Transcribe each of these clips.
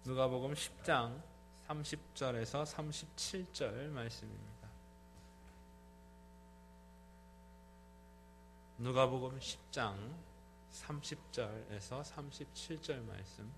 누가복음 10장 30절에서 37절 말씀입니다. 누가복음 10장 30절에서 37절 말씀.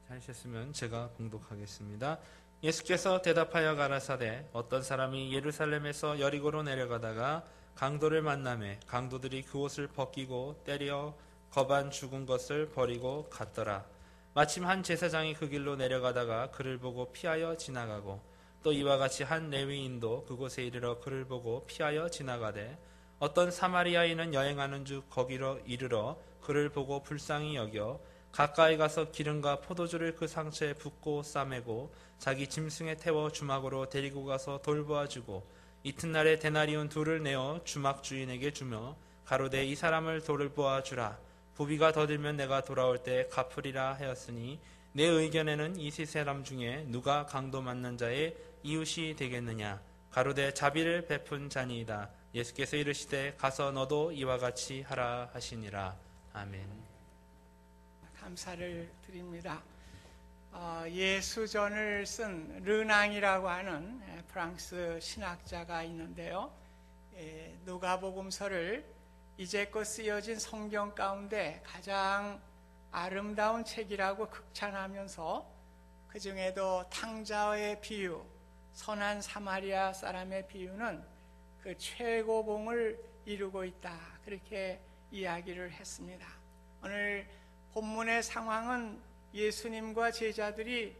찾으셨으면 제가 봉독하겠습니다. 예수께서 대답하여 가라사대 어떤 사람이 예루살렘에서 여리고로 내려가다가 강도를 만나매 강도들이 그 옷을 벗기고 때려 거반 죽은 것을 버리고 갔더라. 마침 한 제사장이 그 길로 내려가다가 그를 보고 피하여 지나가고 또 이와 같이 한 레위인도 그곳에 이르러 그를 보고 피하여 지나가되 어떤 사마리아인은 여행하는 중 거기로 이르러 그를 보고 불쌍히 여겨 가까이 가서 기름과 포도주를 그 상처에 붓고 싸매고 자기 짐승에 태워 주막으로 데리고 가서 돌보아 주고 이튿날에 데나리온 2를 내어 주막 주인에게 주며 가로되 이 사람을 돌보아 주라. 부비가 더 들면 내가 돌아올 때 갚으리라 하였으니 내 의견에는 이 세 사람 중에 누가 강도 만난 자의 이웃이 되겠느냐. 가로되 자비를 베푼 자니이다. 예수께서 이르시되 가서 너도 이와 같이 하라 하시니라. 아멘. 감사를 드립니다. 예수전을 쓴 르낭이라고 하는 프랑스 신학자가 있는데요. 누가복음서를 이제껏 쓰여진 성경 가운데 가장 아름다운 책이라고 극찬하면서 그 중에도 탕자의 비유, 선한 사마리아 사람의 비유는 그 최고봉을 이루고 있다. 그렇게 이야기를 했습니다. 오늘 본문의 상황은 예수님과 제자들이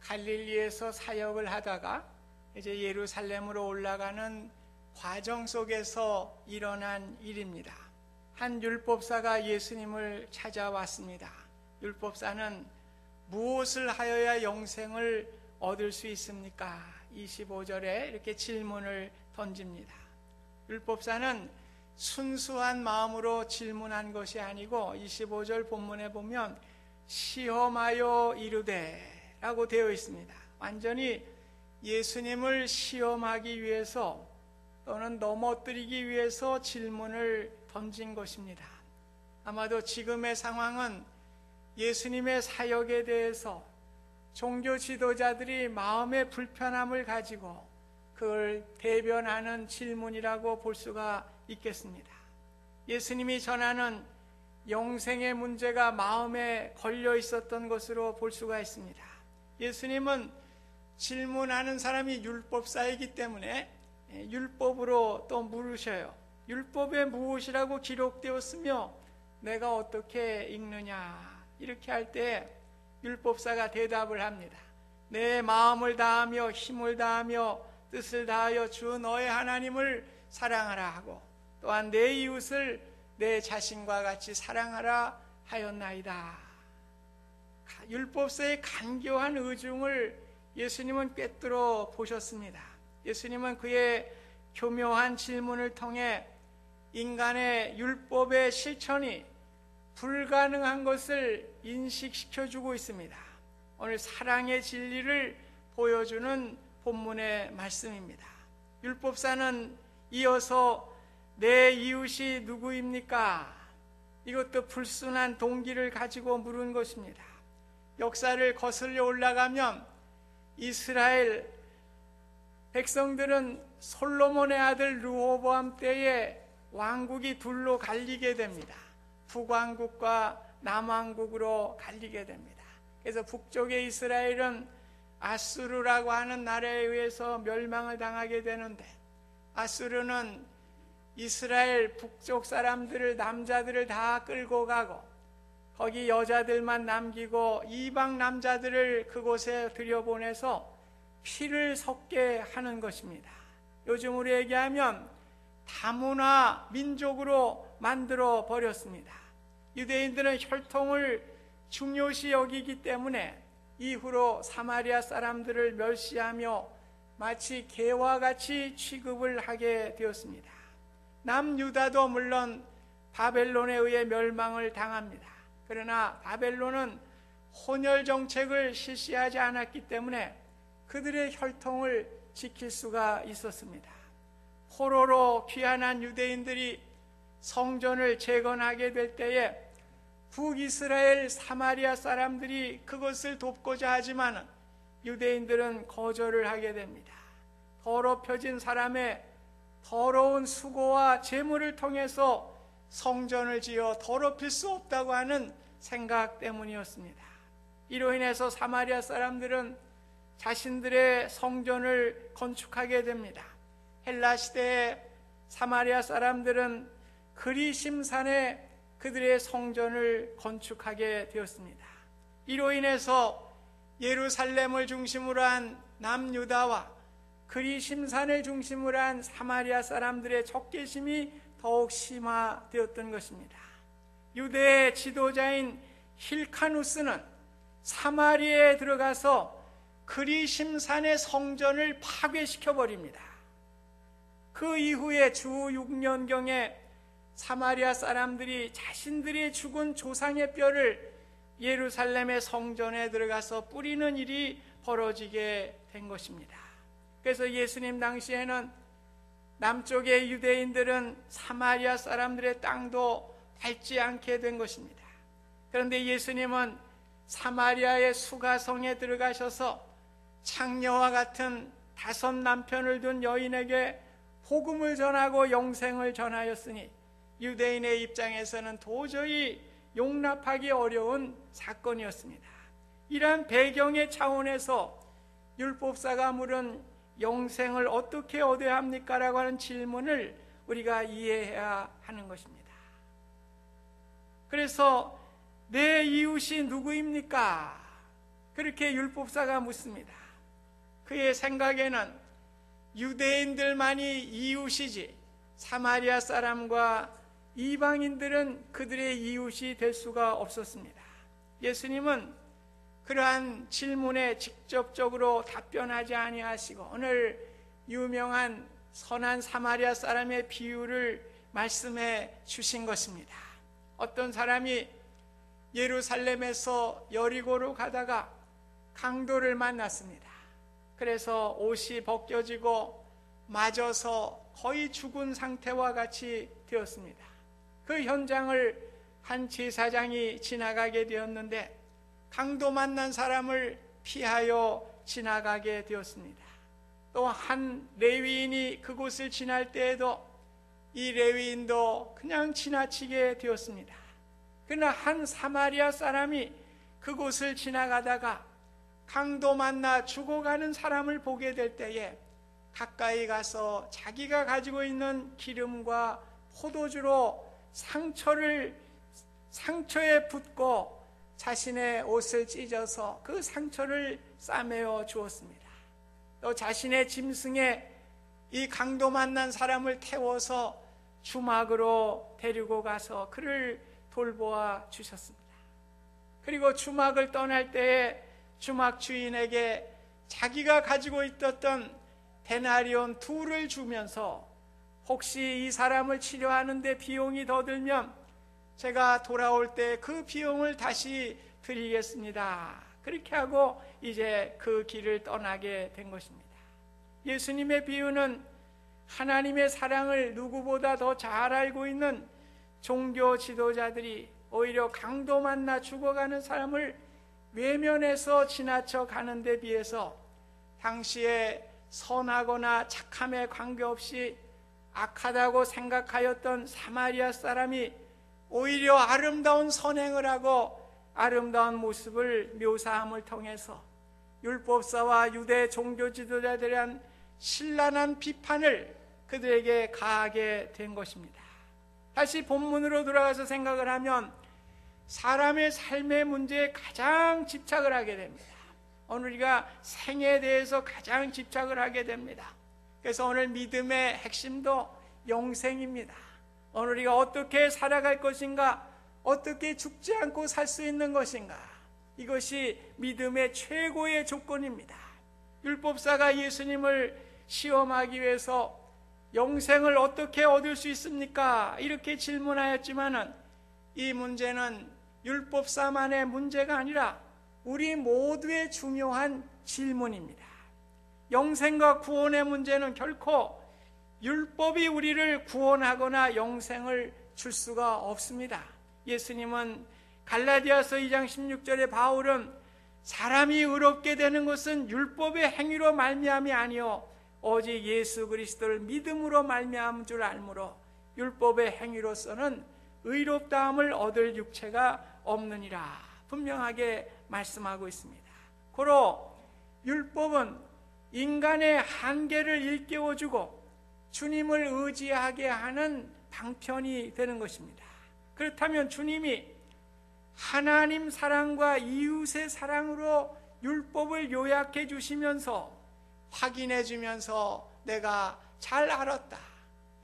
갈릴리에서 사역을 하다가 이제 예루살렘으로 올라가는 과정 속에서 일어난 일입니다. 한 율법사가 예수님을 찾아왔습니다. 율법사는 무엇을 하여야 영생을 얻을 수 있습니까? 25절에 이렇게 질문을 던집니다. 율법사는 순수한 마음으로 질문한 것이 아니고 25절 본문에 보면 시험하여 이르되 라고 되어 있습니다. 완전히 예수님을 시험하기 위해서 또는 넘어뜨리기 위해서 질문을 던진 것입니다. 아마도 지금의 상황은 예수님의 사역에 대해서 종교 지도자들이 마음의 불편함을 가지고 그걸 대변하는 질문이라고 볼 수가 있겠습니다. 예수님이 전하는 영생의 문제가 마음에 걸려 있었던 것으로 볼 수가 있습니다. 예수님은 질문하는 사람이 율법사이기 때문에 율법으로 또 물으셔요. 율법에 무엇이라고 기록되었으며 내가 어떻게 읽느냐. 이렇게 할 때 율법사가 대답을 합니다. 내 마음을 다하며 힘을 다하며 뜻을 다하여 주 너의 하나님을 사랑하라 하고 또한 내 이웃을 내 자신과 같이 사랑하라 하였나이다. 율법서의 간교한 의중을 예수님은 꿰뚫어 보셨습니다. 예수님은 그의 교묘한 질문을 통해 인간의 율법의 실천이 불가능한 것을 인식시켜주고 있습니다. 오늘 사랑의 진리를 보여주는 본문의 말씀입니다. 율법사는 이어서 내 이웃이 누구입니까? 이것도 불순한 동기를 가지고 물은 것입니다. 역사를 거슬려 올라가면 이스라엘 백성들은 솔로몬의 아들 르호보암 때에 왕국이 둘로 갈리게 됩니다. 북왕국과 남왕국으로 갈리게 됩니다. 그래서 북쪽의 이스라엘은 아수르라고 하는 나라에 의해서 멸망을 당하게 되는데 아수르는 이스라엘 북쪽 사람들을 남자들을 다 끌고 가고 거기 여자들만 남기고 이방 남자들을 그곳에 들여보내서 피를 섞게 하는 것입니다. 요즘으로 얘기하면 다문화 민족으로 만들어 버렸습니다. 유대인들은 혈통을 중요시 여기기 때문에 이후로 사마리아 사람들을 멸시하며 마치 개와 같이 취급을 하게 되었습니다. 남유다도 물론 바벨론에 의해 멸망을 당합니다. 그러나 바벨론은 혼혈 정책을 실시하지 않았기 때문에 그들의 혈통을 지킬 수가 있었습니다. 포로로 귀환한 유대인들이 성전을 재건하게 될 때에 북이스라엘 사마리아 사람들이 그것을 돕고자 하지만 유대인들은 거절을 하게 됩니다. 더럽혀진 사람의 더러운 수고와 재물을 통해서 성전을 지어 더럽힐 수 없다고 하는 생각 때문이었습니다. 이로 인해서 사마리아 사람들은 자신들의 성전을 건축하게 됩니다. 헬라 시대에 사마리아 사람들은 그리심산에 그들의 성전을 건축하게 되었습니다. 이로 인해서 예루살렘을 중심으로 한 남유다와 그리심산을 중심으로 한 사마리아 사람들의 적개심이 더욱 심화되었던 것입니다. 유대의 지도자인 힐카누스는 사마리아에 들어가서 그리심산의 성전을 파괴시켜버립니다. 그 이후에 주 6년경에 사마리아 사람들이 자신들이 죽은 조상의 뼈를 예루살렘의 성전에 들어가서 뿌리는 일이 벌어지게 된 것입니다. 그래서 예수님 당시에는 남쪽의 유대인들은 사마리아 사람들의 땅도 밟지 않게 된 것입니다. 그런데 예수님은 사마리아의 수가성에 들어가셔서 창녀와 같은 5 남편을 둔 여인에게 복음을 전하고 영생을 전하였으니 유대인의 입장에서는 도저히 용납하기 어려운 사건이었습니다. 이러한 배경의 차원에서 율법사가 물은 영생을 어떻게 얻어야 합니까? 라고 하는 질문을 우리가 이해해야 하는 것입니다. 그래서 내 이웃이 누구입니까? 그렇게 율법사가 묻습니다. 그의 생각에는 유대인들만이 이웃이지 사마리아 사람과 이방인들은 그들의 이웃이 될 수가 없었습니다. 예수님은 그러한 질문에 직접적으로 답변하지 아니하시고 오늘 유명한 선한 사마리아 사람의 비유를 말씀해 주신 것입니다. 어떤 사람이 예루살렘에서 여리고로 가다가 강도를 만났습니다. 그래서 옷이 벗겨지고 맞아서 거의 죽은 상태와 같이 되었습니다. 그 현장을 한 제사장이 지나가게 되었는데 강도 만난 사람을 피하여 지나가게 되었습니다. 또 한 레위인이 그곳을 지날 때에도 이 레위인도 그냥 지나치게 되었습니다. 그러나 한 사마리아 사람이 그곳을 지나가다가 강도 만나 죽어가는 사람을 보게 될 때에 가까이 가서 자기가 가지고 있는 기름과 포도주로 상처에 붓고 자신의 옷을 찢어서 그 상처를 싸매어 주었습니다. 또 자신의 짐승에 이 강도 만난 사람을 태워서 주막으로 데리고 가서 그를 돌보아 주셨습니다. 그리고 주막을 떠날 때에 주막 주인에게 자기가 가지고 있었던 데나리온 2를 주면서 혹시 이 사람을 치료하는 데 비용이 더 들면 제가 돌아올 때 그 비용을 다시 드리겠습니다. 그렇게 하고 이제 그 길을 떠나게 된 것입니다. 예수님의 비유는 하나님의 사랑을 누구보다 더 잘 알고 있는 종교 지도자들이 오히려 강도 만나 죽어가는 사람을 외면해서 지나쳐 가는 데 비해서 당시에 선하거나 착함에 관계없이 악하다고 생각하였던 사마리아 사람이 오히려 아름다운 선행을 하고 아름다운 모습을 묘사함을 통해서 율법사와 유대 종교 지도자들에 대한 신랄한 비판을 그들에게 가하게 된 것입니다. 다시 본문으로 돌아가서 생각을 하면 사람의 삶의 문제에 가장 집착을 하게 됩니다. 오늘 우리가 생에 대해서 가장 집착을 하게 됩니다. 그래서 오늘 믿음의 핵심도 영생입니다. 오늘 우리가 어떻게 살아갈 것인가, 어떻게 죽지 않고 살 수 있는 것인가, 이것이 믿음의 최고의 조건입니다. 율법사가 예수님을 시험하기 위해서 영생을 어떻게 얻을 수 있습니까? 이렇게 질문하였지만은 이 문제는 율법사만의 문제가 아니라 우리 모두의 중요한 질문입니다. 영생과 구원의 문제는 결코 율법이 우리를 구원하거나 영생을 줄 수가 없습니다. 예수님은 갈라디아서 2장 16절에 바울은 사람이 의롭게 되는 것은 율법의 행위로 말미암이 아니요 오직 예수 그리스도를 믿음으로 말미암은 줄 알므로 율법의 행위로서는 의롭다함을 얻을 육체가 없느니라 분명하게 말씀하고 있습니다. 고로 율법은 인간의 한계를 일깨워주고 주님을 의지하게 하는 방편이 되는 것입니다. 그렇다면 주님이 하나님 사랑과 이웃의 사랑으로 율법을 요약해 주시면서 확인해 주면서 내가 잘 알았다,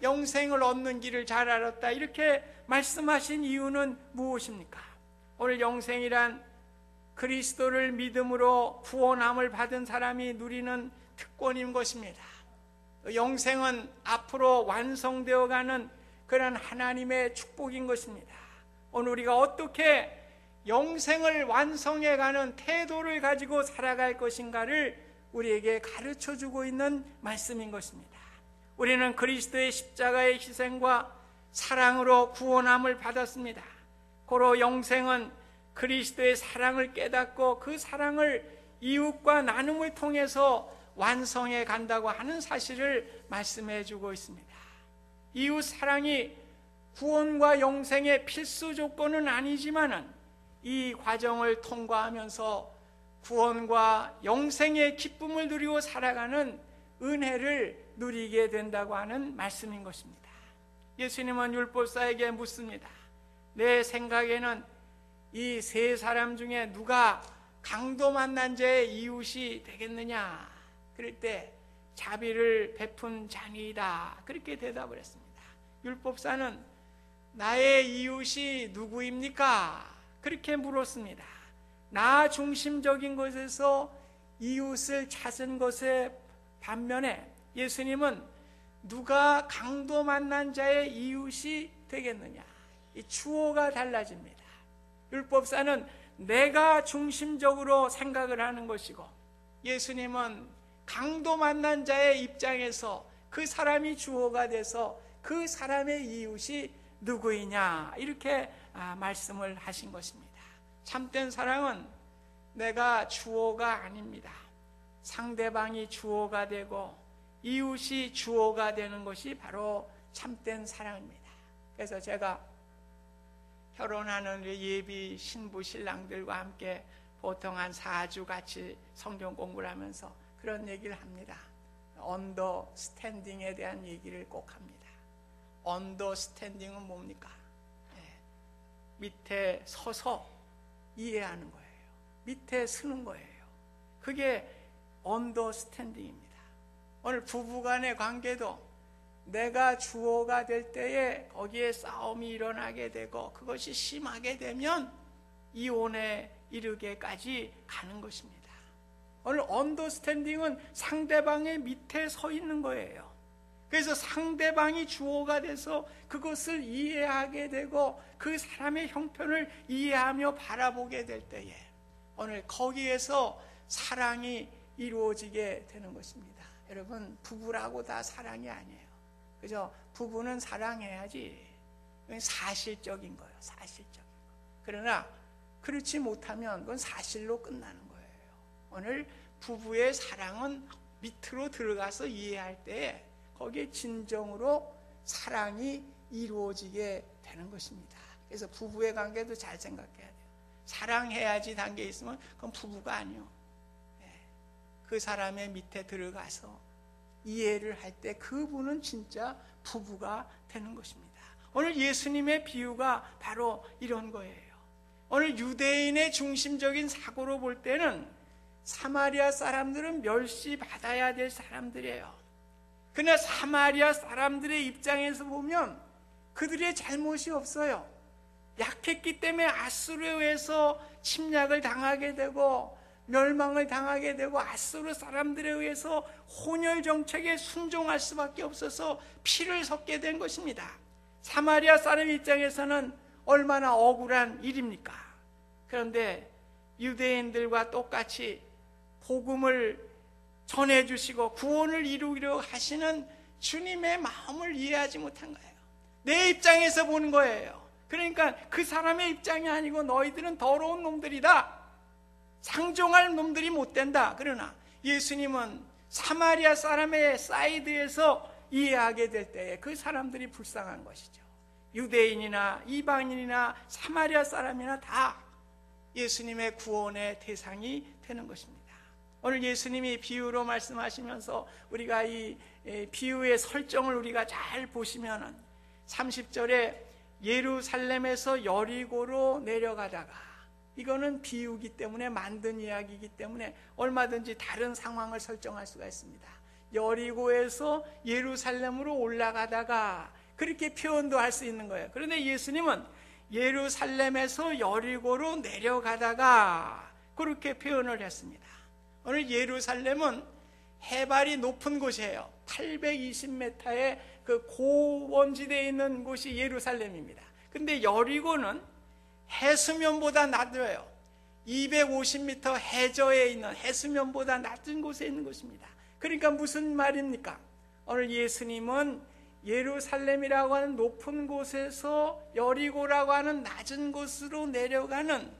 영생을 얻는 길을 잘 알았다 이렇게 말씀하신 이유는 무엇입니까? 오늘 영생이란 그리스도를 믿음으로 구원함을 받은 사람이 누리는 특권인 것입니다. 영생은 앞으로 완성되어가는 그런 하나님의 축복인 것입니다. 오늘 우리가 어떻게 영생을 완성해가는 태도를 가지고 살아갈 것인가를 우리에게 가르쳐주고 있는 말씀인 것입니다. 우리는 그리스도의 십자가의 희생과 사랑으로 구원함을 받았습니다. 고로 영생은 그리스도의 사랑을 깨닫고 그 사랑을 이웃과 나눔을 통해서 완성해 간다고 하는 사실을 말씀해 주고 있습니다. 이웃 사랑이 구원과 영생의 필수 조건은 아니지만은 이 과정을 통과하면서 구원과 영생의 기쁨을 누리고 살아가는 은혜를 누리게 된다고 하는 말씀인 것입니다. 예수님은 율법사에게 묻습니다. 내 생각에는 이 세 사람 중에 누가 강도 만난 자의 이웃이 되겠느냐? 그럴 때 자비를 베푼 자니이다 그렇게 대답을 했습니다. 율법사는 나의 이웃이 누구입니까? 그렇게 물었습니다. 나 중심적인 것에서 이웃을 찾은 것의 반면에 예수님은 누가 강도 만난 자의 이웃이 되겠느냐, 이 주어가 달라집니다. 율법사는 내가 중심적으로 생각을 하는 것이고 예수님은 강도 만난 자의 입장에서 그 사람이 주어가 돼서 그 사람의 이웃이 누구이냐 이렇게 말씀을 하신 것입니다. 참된 사랑은 내가 주어가 아닙니다. 상대방이 주어가 되고 이웃이 주어가 되는 것이 바로 참된 사랑입니다. 그래서 제가 결혼하는 예비 신부 신랑들과 함께 보통 한 4주 같이 성경 공부를 하면서 그런 얘기를 합니다. 언더스탠딩에 대한 얘기를 꼭 합니다. 언더스탠딩은 뭡니까? 밑에 서서 이해하는 거예요. 밑에 서는 거예요. 그게 언더스탠딩입니다. 오늘 부부간의 관계도 내가 주어가 될 때에 거기에 싸움이 일어나게 되고 그것이 심하게 되면 이혼에 이르게까지 가는 것입니다. 오늘 언더스탠딩은 상대방의 밑에 서 있는 거예요. 그래서 상대방이 주어가 돼서 그것을 이해하게 되고 그 사람의 형편을 이해하며 바라보게 될 때에 오늘 거기에서 사랑이 이루어지게 되는 것입니다. 여러분, 부부라고 다 사랑이 아니에요. 그죠? 부부는 사랑해야지. 사실적인 거예요. 사실적인 거. 그러나 그렇지 못하면 그건 사실로 끝나는 거예요. 오늘 부부의 사랑은 밑으로 들어가서 이해할 때 거기에 진정으로 사랑이 이루어지게 되는 것입니다. 그래서 부부의 관계도 잘 생각해야 돼요. 사랑해야지 단계에 있으면 그건 부부가 아니요. 그 사람의 밑에 들어가서 이해를 할 때 그분은 진짜 부부가 되는 것입니다. 오늘 예수님의 비유가 바로 이런 거예요. 오늘 유대인의 중심적인 사고로 볼 때는 사마리아 사람들은 멸시받아야 될 사람들이에요. 그러나 사마리아 사람들의 입장에서 보면 그들의 잘못이 없어요. 약했기 때문에 아수르에 의해서 침략을 당하게 되고 멸망을 당하게 되고 아수르 사람들에 의해서 혼혈 정책에 순종할 수밖에 없어서 피를 섞게 된 것입니다. 사마리아 사람 입장에서는 얼마나 억울한 일입니까? 그런데 유대인들과 똑같이 복음을 전해주시고 구원을 이루기로 하시는 주님의 마음을 이해하지 못한 거예요. 내 입장에서 보는 거예요. 그러니까 그 사람의 입장이 아니고 너희들은 더러운 놈들이다, 상종할 놈들이 못 된다. 그러나 예수님은 사마리아 사람의 사이드에서 이해하게 될 때에 그 사람들이 불쌍한 것이죠. 유대인이나 이방인이나 사마리아 사람이나 다 예수님의 구원의 대상이 되는 것입니다. 오늘 예수님이 비유로 말씀하시면서 우리가 이 비유의 설정을 우리가 잘 보시면은 30절에 예루살렘에서 여리고로 내려가다가, 이거는 비유기 때문에, 만든 이야기이기 때문에 얼마든지 다른 상황을 설정할 수가 있습니다. 여리고에서 예루살렘으로 올라가다가, 그렇게 표현도 할 수 있는 거예요. 그런데 예수님은 예루살렘에서 여리고로 내려가다가 그렇게 표현을 했습니다. 오늘 예루살렘은 해발이 높은 곳이에요. 820m의 그 고원지대에 있는 곳이 예루살렘입니다. 근데 여리고는 해수면보다 낮아요. 250m 해저에 있는, 해수면보다 낮은 곳에 있는 곳입니다. 그러니까 무슨 말입니까? 오늘 예수님은 예루살렘이라고 하는 높은 곳에서 여리고라고 하는 낮은 곳으로 내려가는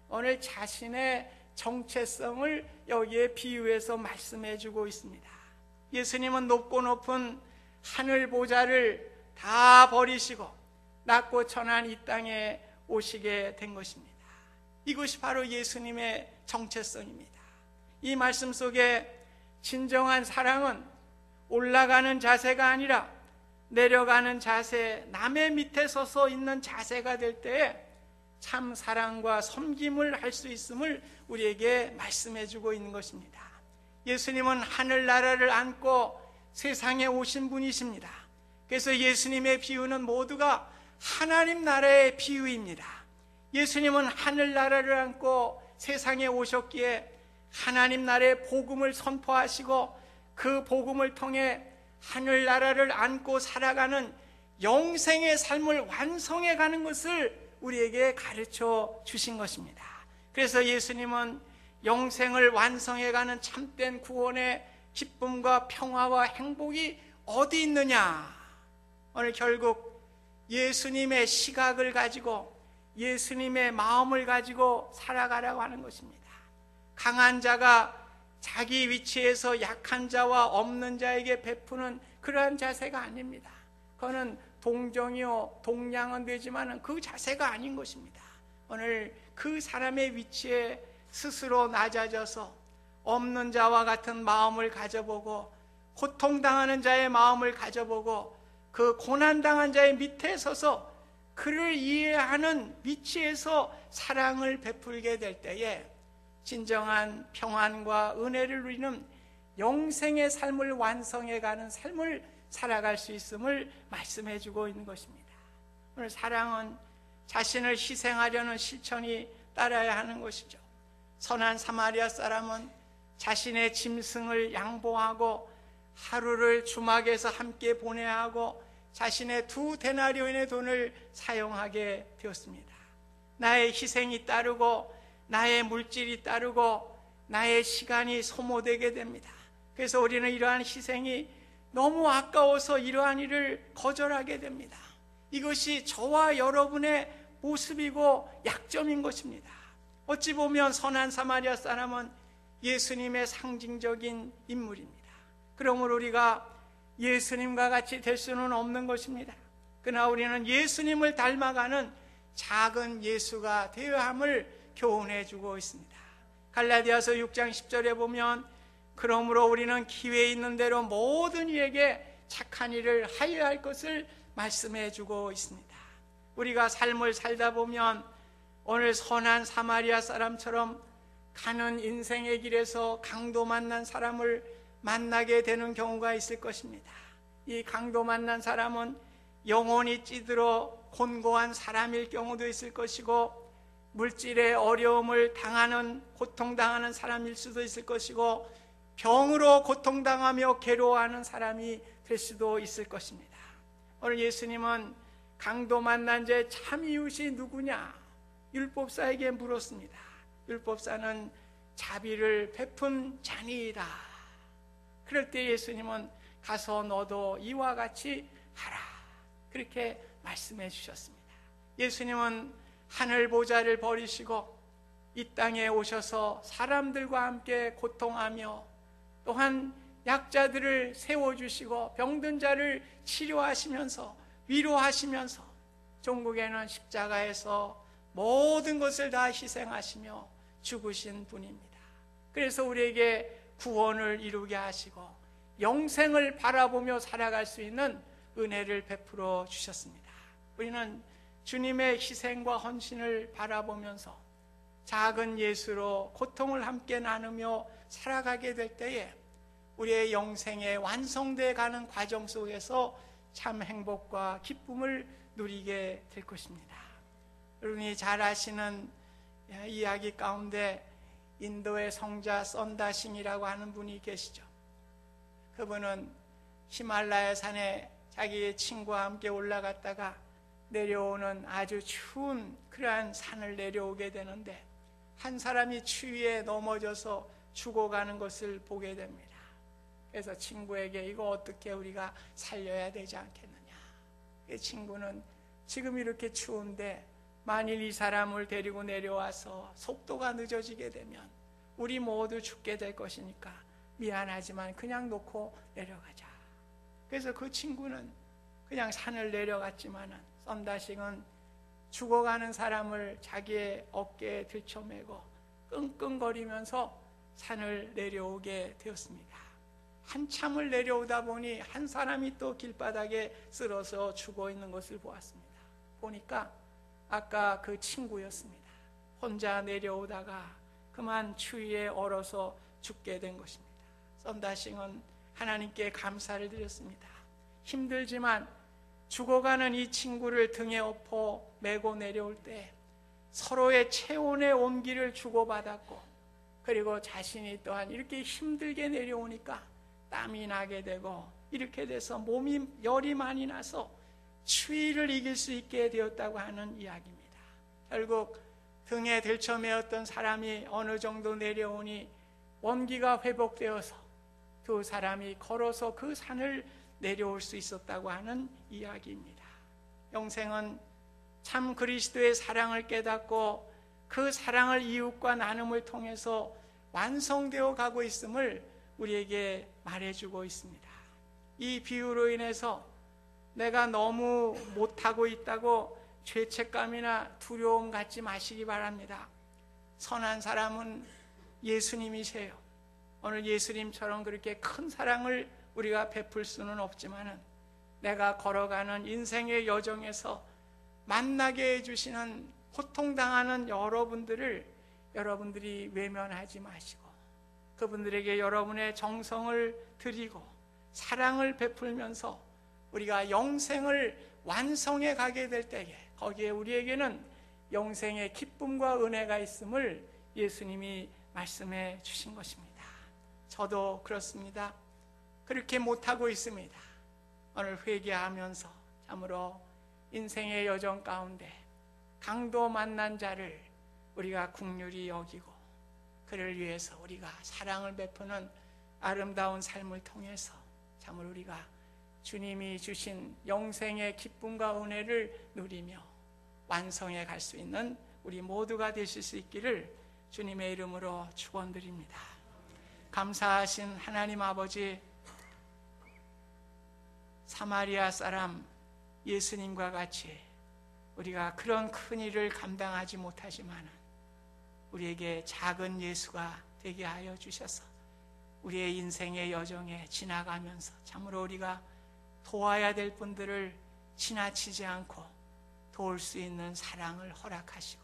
오늘 자신의 정체성을 여기에 비유해서 말씀해 주고 있습니다. 예수님은 높고 높은 하늘 보좌를 다 버리시고 낮고 천한 이 땅에 오시게 된 것입니다. 이것이 바로 예수님의 정체성입니다. 이 말씀 속에 진정한 사랑은 올라가는 자세가 아니라 내려가는 자세, 남의 밑에 서서 있는 자세가 될 때에 참 사랑과 섬김을 할 수 있음을 우리에게 말씀해 주고 있는 것입니다. 예수님은 하늘나라를 안고 세상에 오신 분이십니다. 그래서 예수님의 비유는 모두가 하나님 나라의 비유입니다. 예수님은 하늘나라를 안고 세상에 오셨기에 하나님 나라의 복음을 선포하시고 그 복음을 통해 하늘나라를 안고 살아가는 영생의 삶을 완성해 가는 것을 우리에게 가르쳐 주신 것입니다. 그래서 예수님은 영생을 완성해 가는 참된 구원의 기쁨과 평화와 행복이 어디 있느냐? 오늘 결국 예수님의 시각을 가지고 예수님의 마음을 가지고 살아가라고 하는 것입니다. 강한 자가 자기 위치에서 약한 자와 없는 자에게 베푸는 그러한 자세가 아닙니다. 그거는 동정이요 동량은 되지만 그 자세가 아닌 것입니다. 오늘 그 사람의 위치에 스스로 낮아져서 없는 자와 같은 마음을 가져보고 고통당하는 자의 마음을 가져보고 그 고난당한 자의 밑에 서서 그를 이해하는 위치에서 사랑을 베풀게 될 때에 진정한 평안과 은혜를 누리는 영생의 삶을 완성해가는 삶을 살아갈 수 있음을 말씀해 주고 있는 것입니다. 오늘 사랑은 자신을 희생하려는 실천이 따라야 하는 것이죠. 선한 사마리아 사람은 자신의 짐승을 양보하고 하루를 주막에서 함께 보내야 하고 자신의 2 데나리온의 돈을 사용하게 되었습니다. 나의 희생이 따르고 나의 물질이 따르고 나의 시간이 소모되게 됩니다. 그래서 우리는 이러한 희생이 너무 아까워서 이러한 일을 거절하게 됩니다. 이것이 저와 여러분의 모습이고 약점인 것입니다. 어찌 보면 선한 사마리아 사람은 예수님의 상징적인 인물입니다. 그러므로 우리가 예수님과 같이 될 수는 없는 것입니다. 그러나 우리는 예수님을 닮아가는 작은 예수가 되어야 함을 교훈해 주고 있습니다. 갈라디아서 6장 10절에 보면 그러므로 우리는 기회 있는 대로 모든 이에게 착한 일을 하여야 할 것을 말씀해 주고 있습니다. 우리가 삶을 살다 보면 오늘 선한 사마리아 사람처럼 가는 인생의 길에서 강도 만난 사람을 만나게 되는 경우가 있을 것입니다. 이 강도 만난 사람은 영혼이 찌들어 곤고한 사람일 경우도 있을 것이고 물질의 어려움을 당하는 고통당하는 사람일 수도 있을 것이고 병으로 고통당하며 괴로워하는 사람이 될 수도 있을 것입니다. 오늘 예수님은 강도 만난 자의 참 이웃이 누구냐? 율법사에게 물었습니다. 율법사는 자비를 베푼 자니이다. 그럴 때 예수님은 가서 너도 이와 같이 하라. 그렇게 말씀해 주셨습니다. 예수님은 하늘 보좌를 버리시고 이 땅에 오셔서 사람들과 함께 고통하며 또한 약자들을 세워주시고 병든 자를 치료하시면서 위로하시면서 종국에는 십자가에서 모든 것을 다 희생하시며 죽으신 분입니다. 그래서 우리에게 구원을 이루게 하시고 영생을 바라보며 살아갈 수 있는 은혜를 베풀어 주셨습니다. 우리는 주님의 희생과 헌신을 바라보면서 작은 예수로 고통을 함께 나누며 살아가게 될 때에 우리의 영생의 완성되어 가는 과정 속에서 참 행복과 기쁨을 누리게 될 것입니다. 여러분이 잘 아시는 이야기 가운데 인도의 성자 썬다싱이라고 하는 분이 계시죠. 그분은 히말라야 산에 자기의 친구와 함께 올라갔다가 내려오는 아주 추운 그러한 산을 내려오게 되는데 한 사람이 추위에 넘어져서 죽어가는 것을 보게 됩니다. 그래서 친구에게 이거 어떻게 우리가 살려야 되지 않겠느냐. 그 친구는 지금 이렇게 추운데 만일 이 사람을 데리고 내려와서 속도가 늦어지게 되면 우리 모두 죽게 될 것이니까 미안하지만 그냥 놓고 내려가자. 그래서 그 친구는 그냥 산을 내려갔지만은 썬다싱은 죽어가는 사람을 자기의 어깨에 들쳐매고 끙끙거리면서 산을 내려오게 되었습니다. 한참을 내려오다 보니 한 사람이 또 길바닥에 쓰러져 죽어 있는 것을 보았습니다. 보니까 아까 그 친구였습니다. 혼자 내려오다가 그만 추위에 얼어서 죽게 된 것입니다. 썬다싱은 하나님께 감사를 드렸습니다. 힘들지만 죽어가는 이 친구를 등에 업어 메고 내려올 때 서로의 체온의 온기를 주고받았고, 그리고 자신이 또한 이렇게 힘들게 내려오니까 땀이 나게 되고, 이렇게 돼서 몸이 열이 많이 나서 추위를 이길 수 있게 되었다고 하는 이야기입니다. 결국 등에 들쳐매었던 사람이 어느 정도 내려오니 원기가 회복되어서 두 사람이 걸어서 그 산을 내려올 수 있었다고 하는 이야기입니다. 영생은 참 그리스도의 사랑을 깨닫고 그 사랑을 이웃과 나눔을 통해서 완성되어 가고 있음을 우리에게 말해주고 있습니다. 이 비유로 인해서 내가 너무 못하고 있다고 죄책감이나 두려움 갖지 마시기 바랍니다. 선한 사람은 예수님이세요. 오늘 예수님처럼 그렇게 큰 사랑을 우리가 베풀 수는 없지만은 내가 걸어가는 인생의 여정에서 만나게 해주시는 고통당하는 여러분들이 외면하지 마시고 그분들에게 여러분의 정성을 드리고 사랑을 베풀면서 우리가 영생을 완성해 가게 될 때에 거기에 우리에게는 영생의 기쁨과 은혜가 있음을 예수님이 말씀해 주신 것입니다. 저도 그렇습니다. 그렇게 못하고 있습니다. 오늘 회개하면서 참으로 인생의 여정 가운데 강도 만난 자를 우리가 긍휼히 여기고 그를 위해서 우리가 사랑을 베푸는 아름다운 삶을 통해서 참으로 우리가 주님이 주신 영생의 기쁨과 은혜를 누리며 완성해 갈 수 있는 우리 모두가 되실 수 있기를 주님의 이름으로 축원드립니다. 감사하신 하나님 아버지, 사마리아 사람 예수님과 같이 우리가 그런 큰 일을 감당하지 못하지만 우리에게 작은 예수가 되게 하여 주셔서 우리의 인생의 여정에 지나가면서 참으로 우리가 도와야 될 분들을 지나치지 않고 도울 수 있는 사랑을 허락하시고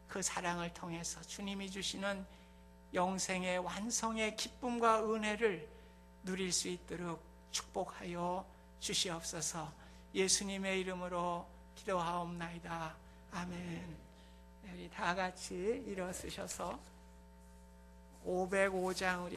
그 사랑을 통해서 주님이 주시는 영생의 완성의 기쁨과 은혜를 누릴 수 있도록 축복하여 주시옵소서. 예수님의 이름으로 기도하옵나이다. 아멘. 우리 다 같이 일어서셔서 505장 우리